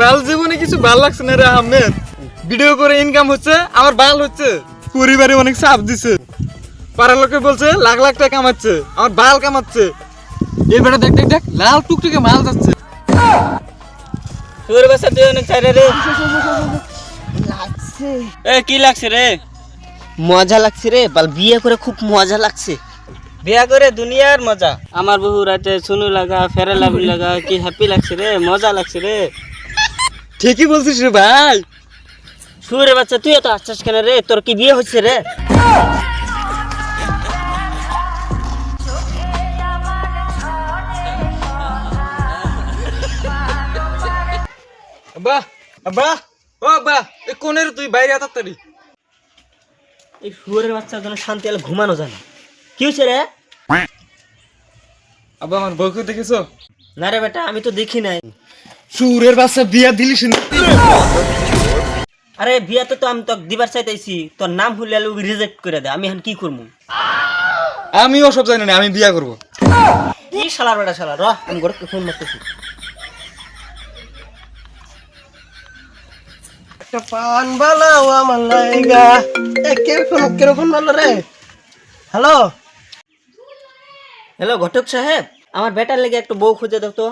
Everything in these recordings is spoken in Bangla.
বাল জীবনে কিছু ভাল লাগছে না রে আহমেদ। ভিডিও করে ইনকাম হচ্ছে, আমার বাল হচ্ছে, পরিবারে অনেক চাপ দিছে, পাড়ার লোকে বলছে লাখ লাখ টাকা কামাচ্ছে, আমার বাল কামাচ্ছে। এবারে দেখ দেখ দেখ লাল টুকটুকে মাল যাচ্ছে। তোর বাসা তুই অনেক চাই রে। লাগছে, এ কি লাগছে রে? মজা লাগছে রে বাল, বিয়ে করে খুব মজা লাগছে। বিয়া করে দুনিয়ার মজা। আমার বহু রাতে সুনু লাগা, ফেরা লাভি লাগা, কি হ্যাপি লাগছে রে, মজা লাগছে রে। ঠিকই বলছিস রে ভাই। সুরে বাচ্চা তুই এত আশ্বাস কেন রে? তোর কি বিয়ে হচ্ছে রে? বাহ বাহ ও বাহ, এ কোনের তুই বাইরে তাড়াতাড়ি। এই সুরের বাচ্চার জন্য শান্তি আলো ঘুমানো যায় না। কি হচ্ছে রে? আব্বা আমার বউকে দেখেছো? না রে বেটা, আমি তো দেখি নাই। সুরের বাচ্চা বিয়া দিলিস না? আরে বিয়াতে তো আমি তোকে দিবার চাইতেছি, তোর নাম হইলে রিজেক্ট করে দে, আমি এখন কি করবো? আমিও সব জানি না, আমি বিয়া করবো। কি শালা বেটা শালা, র আমি ঘরে ফোন মারতেছি। একটা পান বালাও আমার লাইগা। কিরকম ভালো রে? হ্যালো হ্যালো ঘটক সাহেব, আমার বেটার লেগে একটু বউ খুঁজে দাও তো।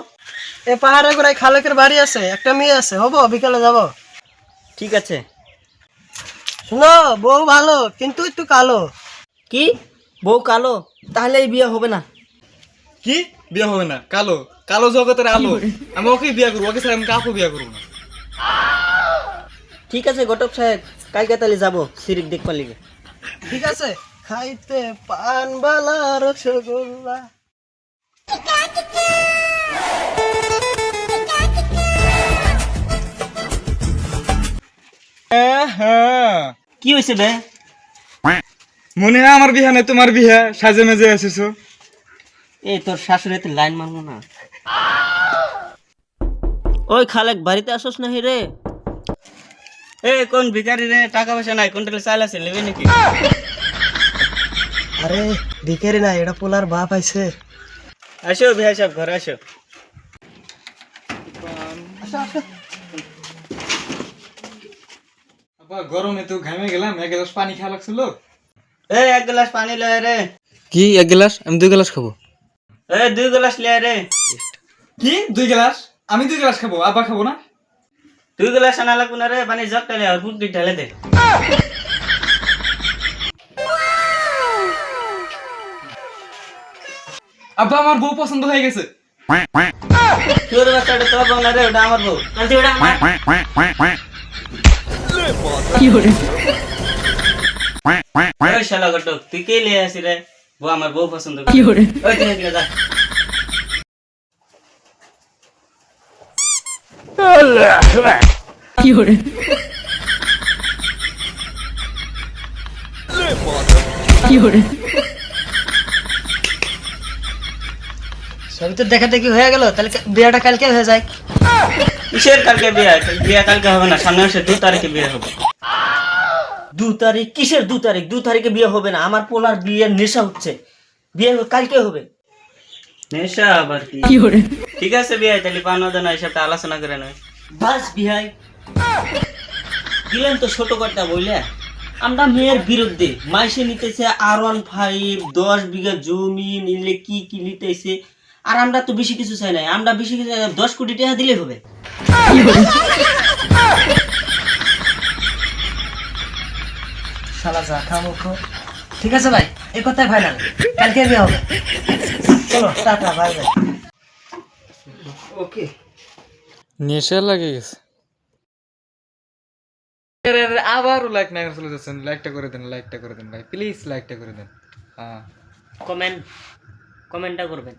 এ পাহাড়ে গোড়ায় খালেকের বাড়ি আছে, একটা মেয়ে আছে, হবো বিকালে যাব। ঠিক আছে। শুনো, বউ ভালো কিন্তু একটু কালো। কি বউ কালো? তাহলে এই বিয়ে হবে না। কি বিয়া হবে না? কালো কালো জগতের আলো, আমি ওকে বিয়া করবো, ওকে ছাড়া আমি কাউকে বিয়া করবো না। ঠিক আছে ঘটক সাহেব, কালকে তাহলে যাবো সিরিক দেখবার লিগে। ঠিক আছে, খাইতে পান বালা রসগোল্লা। হ্যাঁ, কি হয়েছে বে? মনে হয় আমার বিয়া নেই, তোমার বিয়া, সাজে মেজে এসেছো। এই তোর শাশুড়িতে লাইন মারবো না। ওই খালেক বাড়িতে আসোস না রে? এ কোন ভিখারি রে? টাকা পয়সা নাই, কোনটা চাল আছে, নেবে নাকি? আরে ভিখারি না, এটা পোলার বাপ আইছে। আসো ভাই সাহেব, ঘরে আসো। আব্বা গরমে তো ঘামে গেলাম, এক গ্লাস পানি খাওয়া লাগছিল। এই এক গ্লাস পানি লয় রে। কি এক গ্লাস? আমি 2 গ্লাস খাবো। এই 2 গ্লাস লয় রে। কি 2 গ্লাস? আমি 2 গ্লাস খাবো, আব্বা খাবো না? 2 গ্লাস আনা লাগবো না রে, পানি জগ ঢালে আর বুদ্ধি ঢালে দে। আব্বা আমার বউ পছন্দ হয়ে গেছে। তোর বাচ্চাটা তোর বউ না রে, ওটা আমার বউ। কালকে ওটা আমার। ওই শালা ঘটক, তুই কে লিয়ে আসি রে? বউ আমার বউ পছন্দ করে। ওই তুই এদিকে যা। সবই তো দেখা দেখি হয়ে গেল, তাহলে বিয়েটা কালকে হয়ে যায়। কিসের কালকে বিয়ে? বিয়ে কালকে হবে না, সামনে মাসে 2 তারিখে বিয়ে হবে। 2 তারিখ? কিসের 2 তারিখ? 2 তারিখে বিয়ে হবে না, আমার পোলার বিয়ের নেশা হচ্ছে। বিয়ে কালকে হবে। নেশা আবার কি? ঠিক আছে বিয়ে, তাহলে পাওনা দেনা হিসাবটা আলোচনা করে নয়। বাস বিহাই দিলেন তো ছোট কথা বইলে। আমরা মেয়ের বিরুদ্ধে, মাইসে নিতেছে R15, 10 বিঘা জমি নিলে কি কি নিতেছে। আর আমরা তো বেশি কিছু চাই নাই, আমরা বেশি কিছু 10 কোটি টাকা দিলেই হবে। শালা যা খাবো খো। ঠিক আছে ভাই, এই কথাই ফাইনাল, কালকে বিয়ে হবে। চলো টাটা, বাই বাই। ওকে। নেশা লাগে গেছে। আবারও লাইক না চলে যাচ্ছেন, লাইকটা করে দেন, লাইকটা করে দেন ভাই, প্লিজ লাইকটা করে দেন। হ্যাঁ, কমেন্টটা করবেন,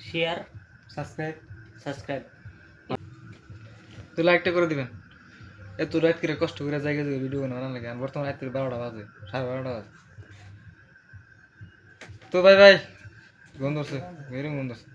শেয়ার, সাবস্ক্রাইব সাবস্ক্রাইব। তো লাইকটা করে দিবেন। এত রাত করে কষ্ট করে জায়গা যাবে ভিডিও বানানো লাগে, আর বর্তমানে রাত 12টা বাজে, 12:30 বাজে। তো ভাই ভাই, গন্ধ আছে, ভেরি গন্ধ আছে।